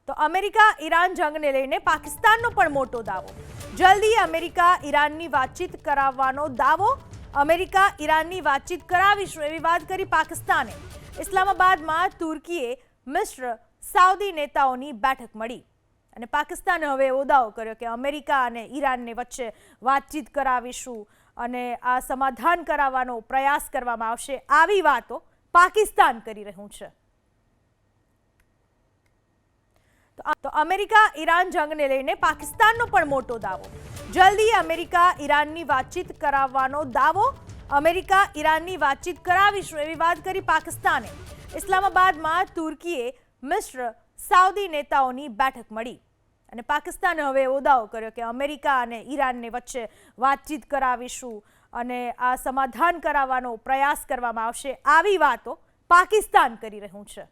તો America Iran જંગને લઈને પાકિસ્તાનનો પણ મોટો દાવો. જલ્દી અમેરિકા ઈરાનની વાતચીત કરાવવાનો દાવો. અમેરિકા ઈરાનની વાતચીત કરાવીશું એવી વાત કરી પાકિસ્તાને. ઇસ્લામાબાદમાં તુર્કીએ મિસ્ર સાઉદી નેતાઓની બેઠક મળી અને પાકિસ્તાને હવે એવો દાવો કર્યો કે અમેરિકા અને ઈરાનને વચ્ચે વાતચીત કરાવીશું અને આ સમાધાન કરાવવાનો પ્રયાસ કરવામાં આવશે. આવી વાતો પાકિસ્તાન કરી રહ્યું છે. તો અમેરિકા ઈરાન જંગને લઈને પાકિસ્તાનનો પણ મોટો દાવો. જલ્દી અમેરિકા ઈરાનની વાતચીત કરાવવાનો દાવો. અમેરિકા ઈરાનની વાતચીત કરાવીશું એવી વાત કરી પાકિસ્તાને. ઇસ્લામાબાદમાં તુર્કીએ મિસ્ર સાઉદી નેતાઓની બેઠક મળી અને પાકિસ્તાને હવે એવો દાવો કર્યો કે અમેરિકા અને ઈરાનને વચ્ચે વાતચીત કરાવીશું અને આ સમાધાન કરાવવાનો પ્રયાસ કરવામાં આવશે. આવી વાતો પાકિસ્તાન કરી રહ્યું છે.